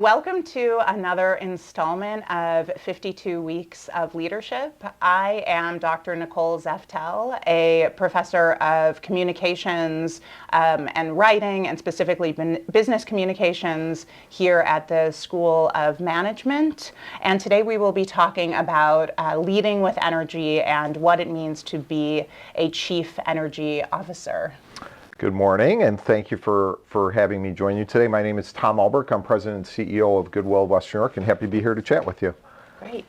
Welcome to another installment of 52 Weeks of Leadership. I am Dr. Nicole Zeftel, a professor of communications and writing, and specifically business communications here at the School of Management. And today we will be talking about leading with energy and what it means to be a Chief Energy Officer. Good morning, and thank you for having me join you today. My name is Tom Ulbrich. I'm President and CEO of Goodwill West New York, and happy to be here to chat with you. Great.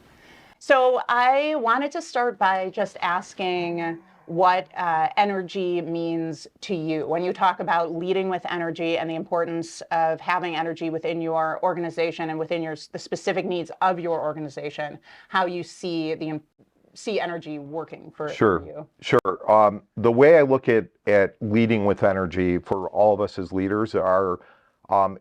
So I wanted to start by just asking what energy means to you. When you talk about leading with energy and the importance of having energy within your organization and within the specific needs of your organization, how you see energy working for you. Sure. The way I look at leading with energy for all of us as leaders are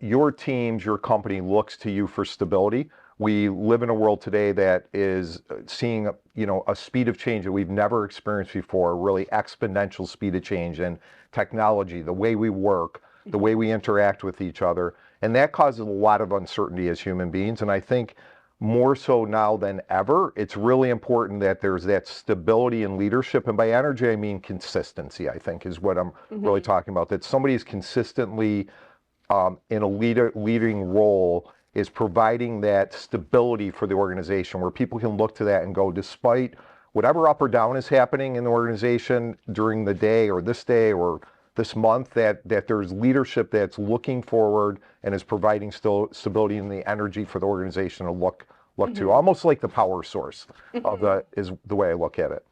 your teams, your company looks to you for stability. We live in a world today that is seeing, a speed of change that we've never experienced before, really exponential speed of change in technology, the way we work, the way we interact with each other. And that causes a lot of uncertainty as human beings. And I think more so now than ever, it's really important that there's that stability in leadership. And by energy, I mean consistency, I think, is what I'm really talking about. That somebody is consistently in a leading role is providing that stability for the organization where people can look to that and go, despite whatever up or down is happening in the organization during the day or this month, that there's leadership that's looking forward and is providing stability and the energy for the organization to look to, almost like the power source is the way I look at it.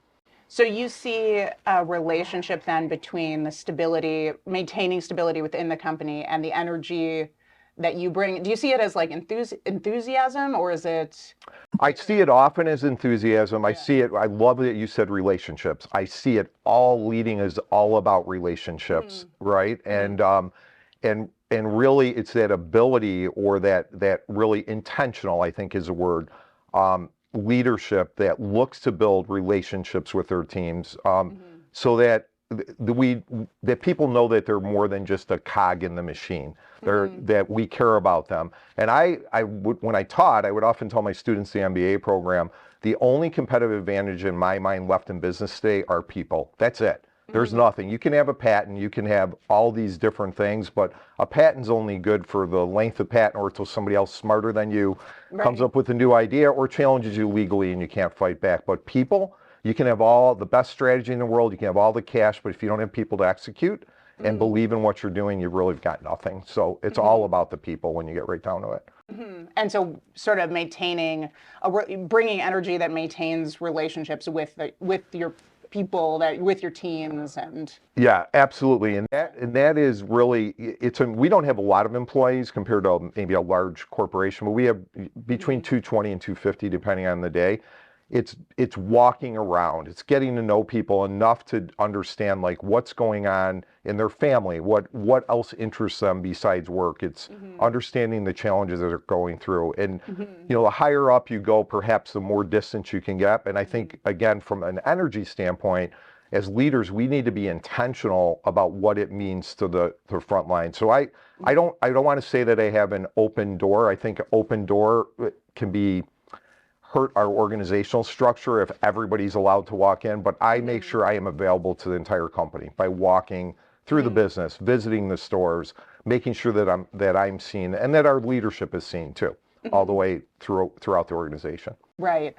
So you see a relationship then between the stability, maintaining stability within the company, and the energy that you bring. Do you see it as like enthusiasm, or is it? I see it often as enthusiasm. I see it. I love that you said relationships. I see it all leading is all about relationships, right? And really, it's that ability, or that really intentional, I think is a word, leadership that looks to build relationships with their teams, so that that people know that they're more than just a cog in the machine. That we care about them. And when I taught, I would often tell my students the MBA program, the only competitive advantage in my mind left in business today are people. That's it. There's nothing. You can have a patent, you can have all these different things, but a patent's only good for the length of patent or until somebody else smarter than you comes up with a new idea or challenges you legally and you can't fight back. But people, you can have all the best strategy in the world, you can have all the cash, but if you don't have people to execute and believe in what you're doing, you've really got nothing. So it's all about the people when you get right down to it. And so sort of maintaining, bringing energy that maintains relationships with your people, with your teams. And yeah, absolutely. And that is really, we don't have a lot of employees compared to maybe a large corporation, but we have between 220 and 250 depending on the day. It's walking around, it's getting to know people enough to understand like what's going on in their family, what else interests them besides work. It's understanding the challenges that they're going through. And the higher up you go, perhaps the more distance you can get. And I think, again, from an energy standpoint, as leaders, we need to be intentional about what it means to the front line. So I don't want to say that I have an open door. I think an open door can hurt our organizational structure if everybody's allowed to walk in, but I make sure I am available to the entire company by walking through the business, visiting the stores, making sure that I'm seen and that our leadership is seen too, all the way throughout the organization. Right.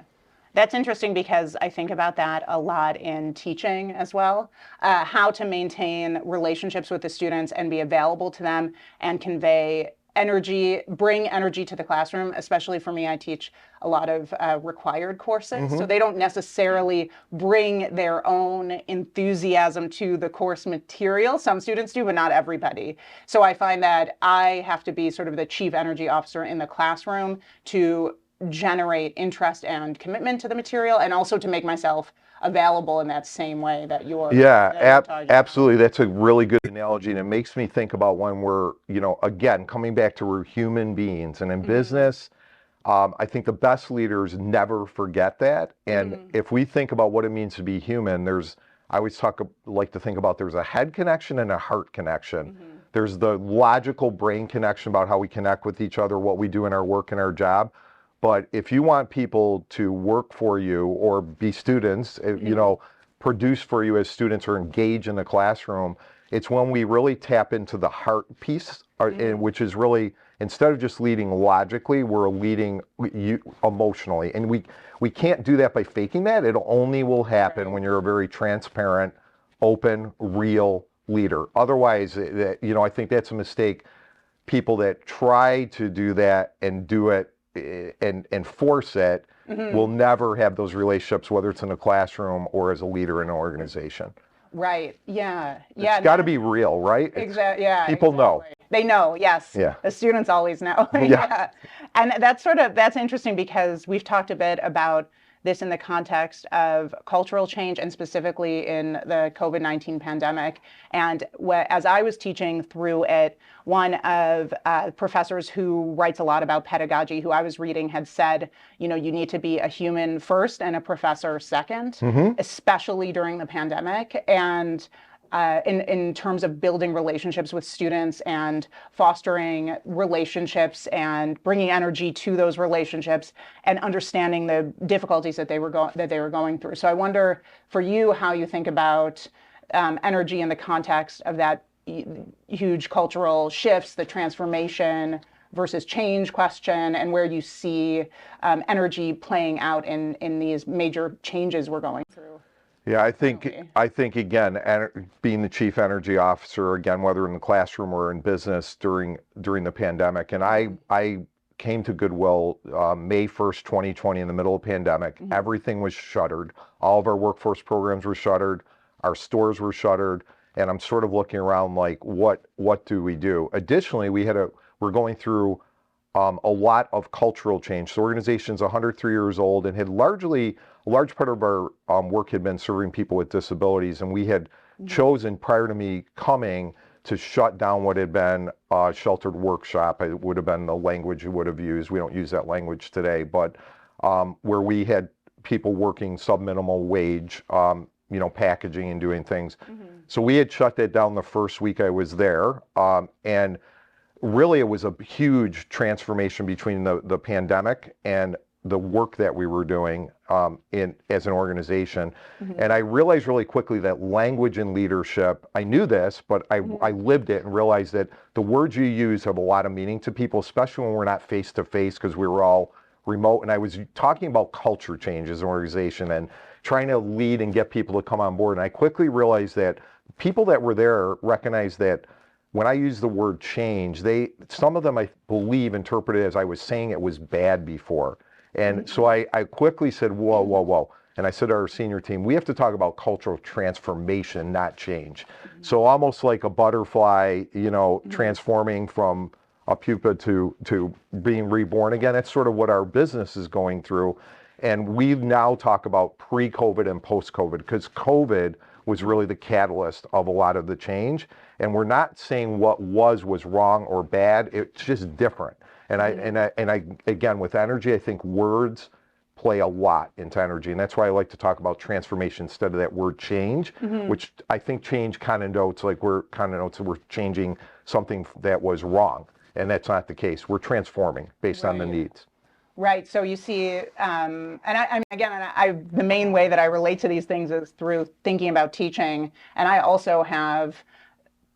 That's interesting because I think about that a lot in teaching as well, how to maintain relationships with the students and be available to them and convey energy, bring energy to the classroom. Especially for me, I teach a lot of required courses, so they don't necessarily bring their own enthusiasm to the course material. Some students do, but not everybody. So I find that I have to be sort of the chief energy officer in the classroom to generate interest and commitment to the material, and also to make myself available in that same way that you're. Absolutely. That's a really good analogy, and it makes me think about when we're, again, coming back to we're human beings, and in business, I think the best leaders never forget that. And if we think about what it means to be human, I always like to think about there's a head connection and a heart connection. There's the logical brain connection about how we connect with each other, what we do in our work and our job. But if you want people to work for you or be students, produce for you as students or engage in the classroom, it's when we really tap into the heart piece, which is really, instead of just leading logically, we're leading emotionally. And we can't do that by faking that. It only will happen when you're a very transparent, open, real leader. Otherwise, I think that's a mistake. People that try to do that and do it and force it will never have those relationships, whether it's in a classroom or as a leader in an organization. Right. Yeah. It's got to be real, right? Exactly. Yeah. People know. They know. Yes. Yeah. The students always know. Yeah. And that's interesting because we've talked a bit about this in the context of cultural change and specifically in the COVID-19 pandemic. And as I was teaching through it, one of professors who writes a lot about pedagogy, who I was reading, had said, you need to be a human first and a professor second, especially during the pandemic. And in terms of building relationships with students and fostering relationships and bringing energy to those relationships and understanding the difficulties that they were going through. So I wonder for you how you think about energy in the context of that huge cultural shifts, the transformation versus change question, and where you see energy playing out in these major changes we're going through. Yeah, I think again, being the chief energy officer, again, whether in the classroom or in business during the pandemic, and I came to Goodwill May 1st, 2020, in the middle of the pandemic. Everything was shuttered. All of our workforce programs were shuttered. Our stores were shuttered. And I'm sort of looking around like, what do we do? Additionally, we're going through a lot of cultural change. So organization's 103 years old and had a large part of our work had been serving people with disabilities. And we had chosen, prior to me coming, to shut down what had been a sheltered workshop. It would have been the language you would have used. We don't use that language today, but where we had people working sub-minimal wage, packaging and doing things. So we had shut that down the first week I was there. And really, it was a huge transformation between the pandemic and the work that we were doing as an organization. And I realized really quickly that language and leadership, I knew this, but I lived it and realized that the words you use have a lot of meaning to people, especially when we're not face to face because we were all remote. And I was talking about culture change as an organization and trying to lead and get people to come on board. And I quickly realized that people that were there recognized that when I use the word change, some of them, I believe, interpreted as I was saying it was bad before. And so I quickly said, whoa. And I said to our senior team, we have to talk about cultural transformation, not change. So almost like a butterfly, transforming from a pupa to being reborn again. That's sort of what our business is going through. And we now talk about pre-COVID and post-COVID, because COVID was really the catalyst of a lot of the change. And we're not saying what was wrong or bad. It's just different. And I again, with energy, I think words play a lot into energy. And that's why I like to talk about transformation instead of that word change, which I think change connotes like we're changing something that was wrong. And that's not the case. We're transforming based on the needs. Right. So you see, and the main way that I relate to these things is through thinking about teaching. And I also have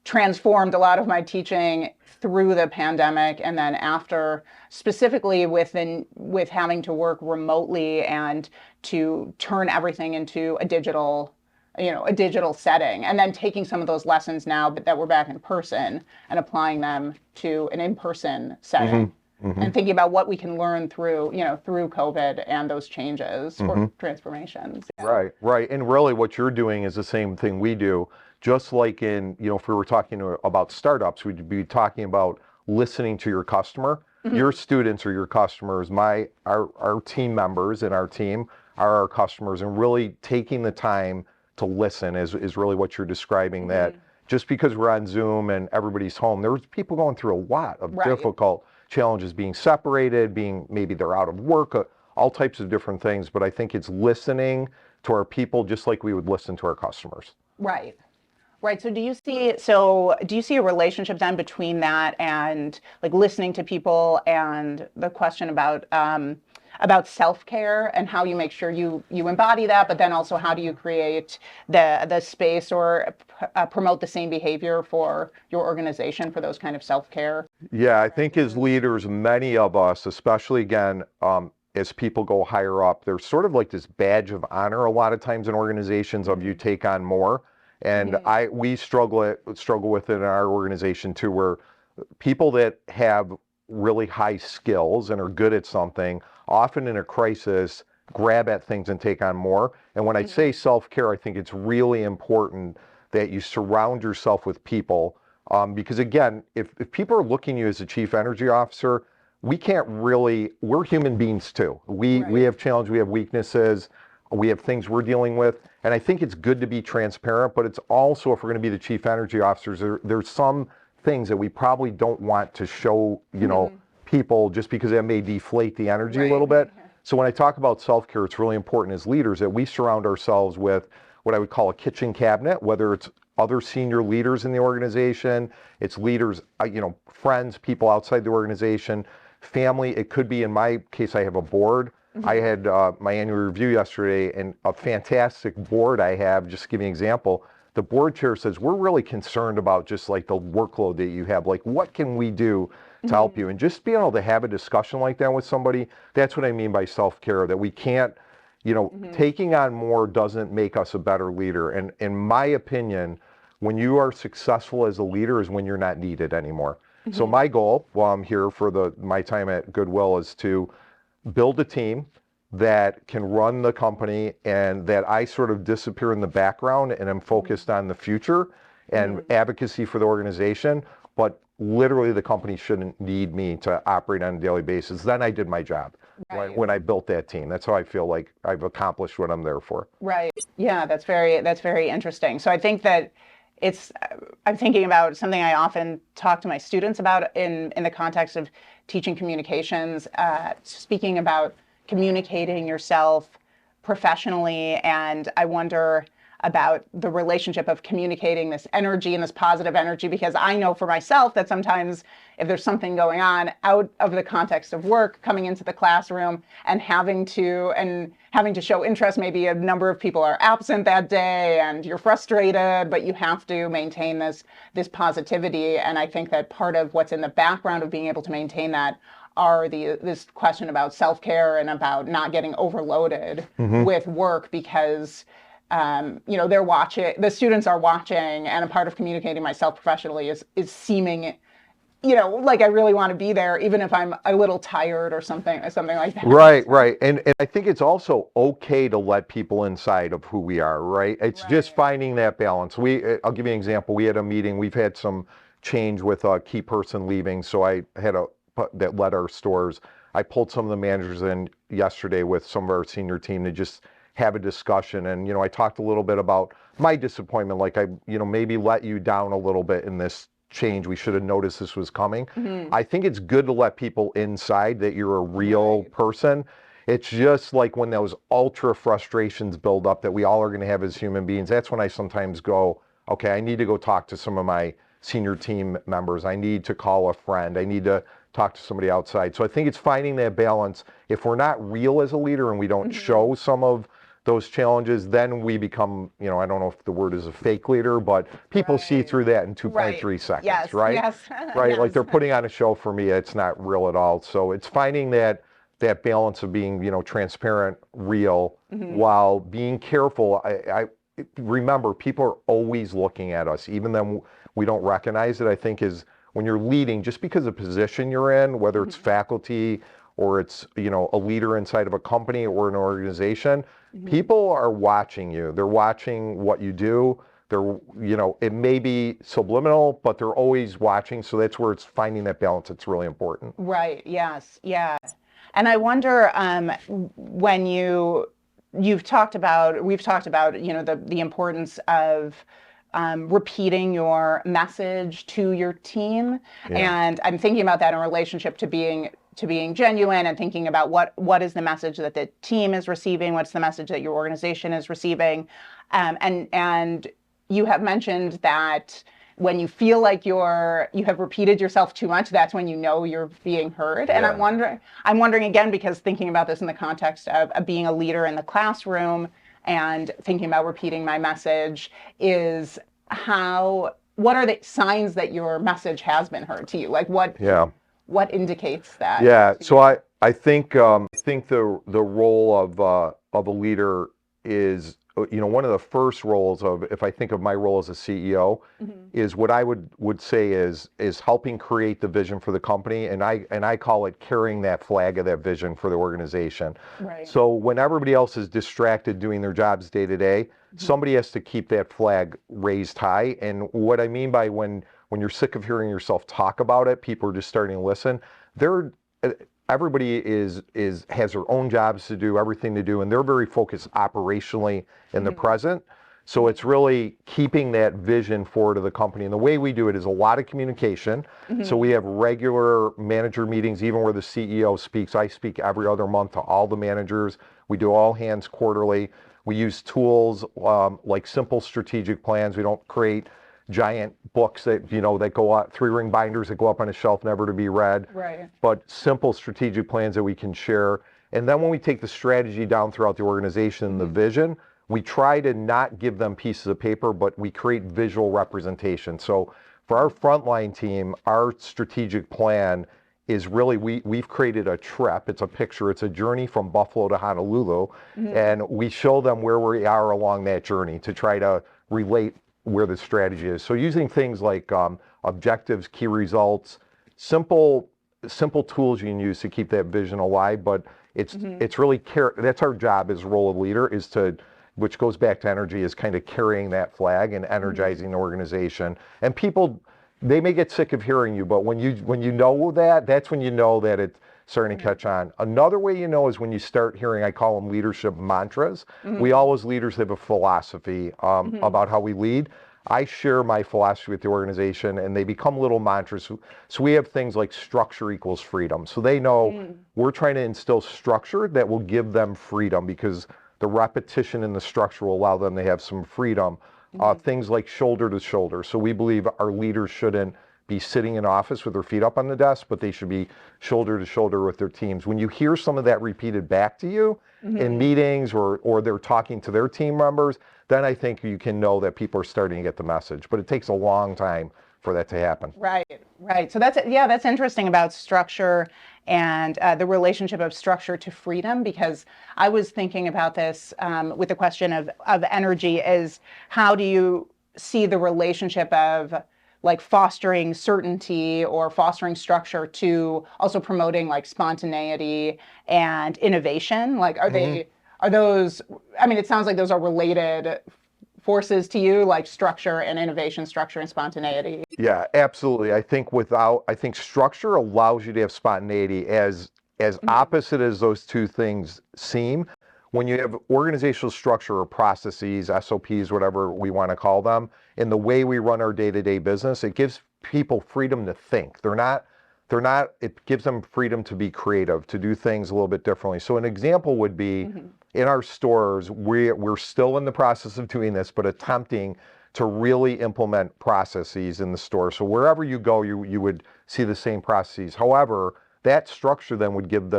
transformed a lot of my teaching through the pandemic and then after, specifically with having to work remotely and to turn everything into a digital setting, and then taking some of those lessons now that we're back in person and applying them to an in-person setting. And thinking about what we can learn through COVID and those changes or transformations. Yeah. Right. And really what you're doing is the same thing we do. Just like if we were talking about startups, we'd be talking about listening to your customer. Your students are your customers. Our team members and our team are our customers, and really taking the time to listen is really what you're describing. That just because we're on Zoom and everybody's home, there's people going through a lot of difficult challenges, being separated, maybe they're out of work, all types of different things. But I think it's listening to our people just like we would listen to our customers. Right. So do you see a relationship then between that and like listening to people and the question about self-care and how you make sure you embody that, but then also how do you create the space or promote the same behavior for your organization for those kind of self-care? Yeah, I think as leaders, many of us, especially again, as people go higher up, there's sort of like this badge of honor a lot of times in organizations of you take on more. And Mm-hmm. we struggle with it in our organization too, where people that have really high skills and are good at something, often in a crisis, grab at things and take on more. And when I say Mm-hmm. self-care, I think it's really important that you surround yourself with people. Because again, if people are looking at you as a chief energy officer, we can't really, we're human beings too. We Right. have challenges, we have weaknesses, we have things we're dealing with. And I think it's good to be transparent, but it's also, if we're going to be the chief energy officers, there's some things that we probably don't want to show, Mm-hmm. people just because that may deflate the energy a Right. little bit. So when I talk about self-care, it's really important as leaders that we surround ourselves with what I would call a kitchen cabinet, whether it's other senior leaders in the organization, it's leaders, friends, people outside the organization, family. It could be, in my case, I have a board. I Mm-hmm. had my annual review yesterday, and a fantastic board I have, just to give you an example, the board chair says, we're really concerned about just like the workload that you have. Like, what can we do to help you? Mm-hmm. And just being able to have a discussion like that with somebody, that's what I mean by self-care, that we can't, Mm-hmm. taking on more doesn't make us a better leader. And in my opinion, when you are successful as a leader is when you're not needed anymore. So Mm-hmm. my goal while I'm here for my time at Goodwill is to build a team that can run the company and that I sort of disappear in the background and I'm focused on the future and Mm-hmm. advocacy for the organization. But literally the company shouldn't need me to operate on a daily basis. Then I did my job Right. when I built that team. That's how I feel like I've accomplished what I'm there for. Right. Yeah, that's very interesting. So I think that it's I'm thinking about something I often talk to my students about in the context of teaching communications, speaking about communicating yourself professionally, and I wonder about the relationship of communicating this energy and this positive energy because I know for myself that sometimes if there's something going on out of the context of work coming into the classroom and having to show interest, maybe a number of people are absent that day and you're frustrated, but you have to maintain this positivity. And I think that part of what's in the background of being able to maintain that are this question about self-care and about not getting overloaded Hmm. with work because they're watching, the students are watching, and a part of communicating myself professionally is seeming, like I really want to be there, even if I'm a little tired or something like that. Right, right. And I think it's also okay to let people inside of who we are, right? It's just Right. finding that balance. I'll give you an example. We had a meeting, we've had some change with a key person leaving, so I had that led our stores. I pulled some of the managers in yesterday with some of our senior team to just have a discussion. And, I talked a little bit about my disappointment, like maybe let you down a little bit in this change. We should have noticed this was coming. Hmm. I think it's good to let people inside that you're a real Right. person. It's just like when those ultra frustrations build up that we all are going to have as human beings. That's when I sometimes go, okay, I need to go talk to some of my senior team members. I need to call a friend. I need to talk to somebody outside. So I think it's finding that balance. If we're not real as a leader and we don't Hmm. show some of those challenges, then we become, I don't know if the word is a fake leader, but people see Right. through that in 2.3 Right. seconds, Yes. right? Yes. Right? Like Yes. they're putting on a show for me. It's not real at all. So it's finding that balance of being, transparent, real, Hmm. while being careful. I remember people are always looking at us, even though we don't recognize it. I think is when you're leading, just because of the position you're in, whether it's Hmm. faculty or it's a leader inside of a company or an organization, Hmm. people are watching you. They're watching what you do. They're, it may be subliminal, but they're always watching. So that's where it's finding that balance. It's really important. Right. Yes. Yeah. And I wonder when we've talked about the importance of repeating your message to your team, Yeah. and I'm thinking about that in relationship to being genuine and thinking about what is the message that the team is receiving, what's the message that your organization is receiving, and you have mentioned that when you feel like you have repeated yourself too much, that's when you know you're being heard. And Yeah. I'm wondering again, because thinking about this in the context of being a leader in the classroom and thinking about repeating my message is what are the signs that your message has been heard to you? Like Yeah. what indicates that Yeah. to So you? I think the role of a leader is, one of the first roles of, if I think of my role as a CEO, Mhm. is what I would say is helping create the vision for the company, and I call it carrying that flag of that vision for the organization. Right. So when everybody else is distracted doing their jobs day to day, Mhm. somebody has to keep that flag raised high. And what I mean by when you're sick of hearing yourself talk about it, people are just starting to listen. They're Everybody has their own jobs to do, everything to do, and they're very focused operationally in the Mhm. present. So Mhm. it's really keeping that vision forward to the company. And the way we do it is a lot of communication. So Mhm. we have regular manager meetings, even where the CEO speaks. I speak every other month to all the managers. We do all hands quarterly. We use tools like simple strategic plans. We don't create giant books that go out, 3-ring binders that go up on a shelf never to be read, Right. but simple strategic plans that we can share. And then when we take the strategy down throughout the organization, the Mhm. vision, we try to not give them pieces of paper, but we create visual representation. So for our frontline team, our strategic plan is really, we've created a trip. It's a picture. It's a journey from Buffalo to Honolulu. Mhm. And we show them where we are along that journey to try to relate where the strategy is. So using things like objectives, key results, simple tools you can use to keep that vision alive. But Mhm. it's really that's our job as role of leader, is to, which goes back to energy, is kind of carrying that flag and Mhm. energizing the organization. And people, they may get sick of hearing you, but when you know that, that's when you know that it's starting to Right. catch on. Another way you know is when you start hearing, I call them leadership mantras. We Mhm. all as leaders have a philosophy Mhm. about how we lead. I share my philosophy with the organization, and they become little mantras. So we have things like structure equals freedom. So they know Mhm. we're trying to instill structure that will give them freedom, because the repetition in the structure will allow them to have some freedom. Mhm. Things like shoulder to shoulder. So we believe our leaders shouldn't be sitting in office with their feet up on the desk, but they should be shoulder to shoulder with their teams. When you hear some of that repeated back to you in Mhm. meetings, or they're talking to their team members, then I think you can know that people are starting to get the message. But it takes a long time for that to happen. Right, right. So that's interesting about structure and the relationship of structure to freedom, because I was thinking about this with the question of energy is how do you see the relationship of like fostering certainty or fostering structure to also promoting like spontaneity and innovation? Like, Mhm. are those, I mean, it sounds like those are related forces to you, like structure and innovation, structure and spontaneity. Yeah, absolutely. I think structure allows you to have spontaneity, as Mhm. opposite as those two things seem. When you have organizational structure or processes, SOPs, whatever we want to call them, in the way we run our day-to-day business, it gives people freedom to think. It gives them freedom to be creative, to do things a little bit differently. So an example would be Mhm. in our stores, we're still in the process of doing this, but attempting to really implement processes in the store. So wherever you go, you would see the same processes. However, that structure then would give the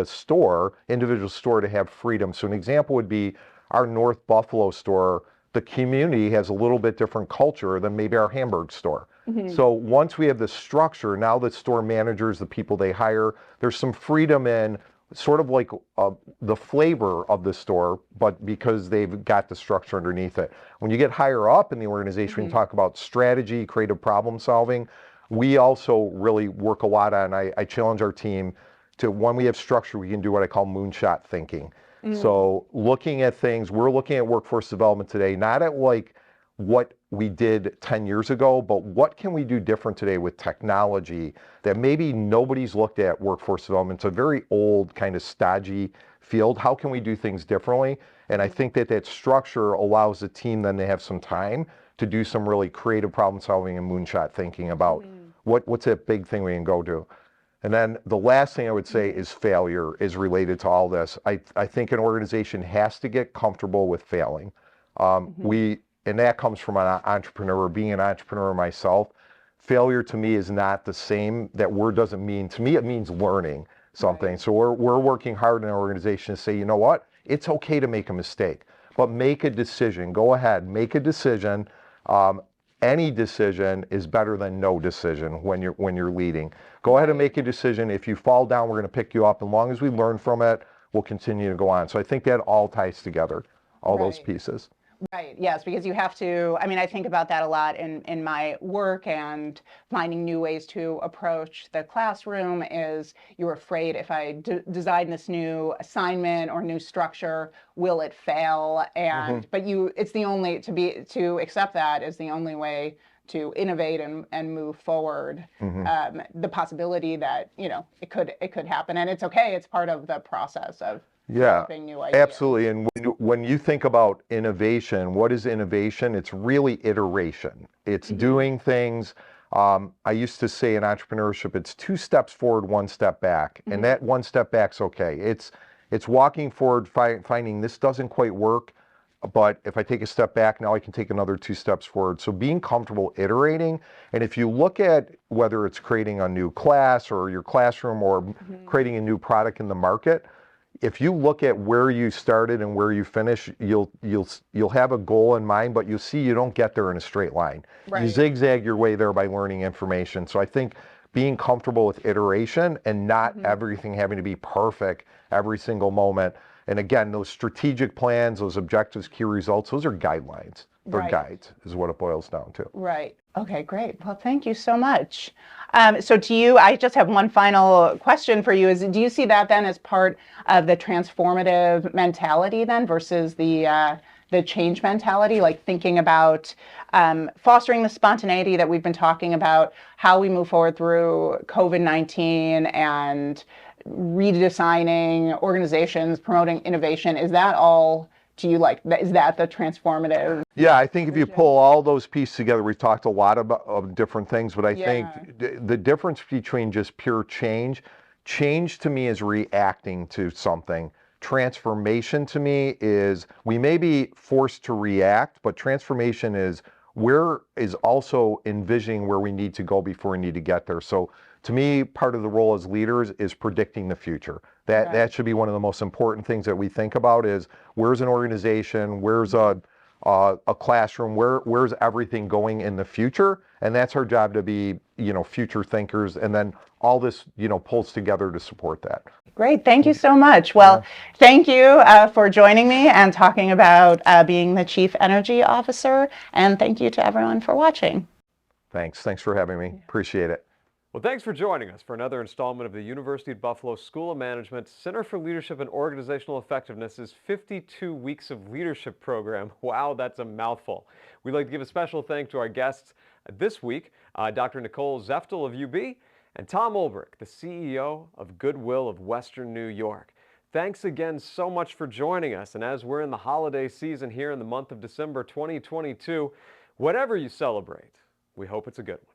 individual store, to have freedom. So an example would be our North Buffalo store. The community has a little bit different culture than maybe our Hamburg store. Mhm. So once we have the structure, now the store managers, the people they hire, there's some freedom in sort of like the flavor of the store, but because they've got the structure underneath it. When you get higher up in the organization, when you Mhm. talk about strategy, creative problem solving, we also really work a lot on, I challenge our team to, when we have structure, we can do what I call moonshot thinking. Mm. So looking at things, we're looking at workforce development today, not at like what we did 10 years ago, but what can we do different today with technology that maybe nobody's looked at workforce development. It's a very old, kind of stodgy field. How can we do things differently? And I Mhm. think that structure allows the team then to have some time to do some really creative problem solving and moonshot thinking about Mhm. what's that big thing we can go do. And then the last thing I would say Mhm. is failure is related to all this. I think an organization has to get comfortable with failing. Mhm. We and that comes from an entrepreneur, being an entrepreneur myself. Failure to me is not the same. That word doesn't mean, to me, it means learning something. Right. So we're working hard in our organization to say, you know what, it's okay to make a mistake, but make a decision. Go ahead, make a decision. Any decision is better than no decision when you're leading. Go ahead and make a decision. If you fall down, we're going to pick you up. As long as we learn from it, we'll continue to go on. So I think that all ties together, all those Right. pieces. Right. Yes, because you have to, I mean, I think about that a lot in my work and finding new ways to approach the classroom is you're afraid if I design this new assignment or new structure, will it fail? And, but it's the only, to accept that is the only way to innovate and move forward. The possibility that, it could happen and it's okay. It's part of the process of Yeah, developing new ideas. absolutely. And when you think about innovation, what is innovation? It's really iteration. It's doing things. I used to say in entrepreneurship, it's 2 steps forward, 1 step back, and that 1 step back's okay. It's walking forward, finding this doesn't quite work, but if I take a step back, now I can take another 2 steps forward. So being comfortable iterating, and if you look at whether it's creating a new class or your classroom or creating a new product in the market, if you look at where you started and where you finish, you'll have a goal in mind, but you'll see you don't get there in a straight line. You Right. zigzag your way there by learning information. So I think being comfortable with iteration and not everything having to be perfect every single moment. And again, those strategic plans, those objectives, key results, those are guidelines. They're Right. guides, is what it boils down to. Right. Okay, great. Well, thank you so much. So I just have one final question for you. Do you see that then as part of the transformative mentality then versus the change mentality, like thinking about fostering the spontaneity that we've been talking about, how we move forward through COVID-19 and redesigning organizations, promoting innovation? Is that all, do you like, is that the transformative? Yeah, I think if you pull all those pieces together, we've talked a lot of different things, but I Yeah. think the difference between just pure change to me is reacting to something. Transformation to me is we may be forced to react, but transformation is also envisioning where we need to go before we need to get there. So to me, part of the role as leaders is predicting the future. That should be one of the most important things that we think about is where's an organization, where's a classroom, where's everything going in the future, and that's our job to be, future thinkers, and then all this, pulls together to support that. Great. Thank you so much. Well, thank you for joining me and talking about being the Chief Energy Officer, and thank you to everyone for watching. Thanks for having me. Appreciate it. Well, thanks for joining us for another installment of the University at Buffalo School of Management Center for Leadership and Organizational Effectiveness's 52 Weeks of Leadership program. Wow, that's a mouthful. We'd like to give a special thanks to our guests this week, Dr. Nicole Zeftel of UB and Tom Ulbrich, the CEO of Goodwill of Western New York. Thanks again so much for joining us. And as we're in the holiday season here in the month of December 2022, whatever you celebrate, we hope it's a good one.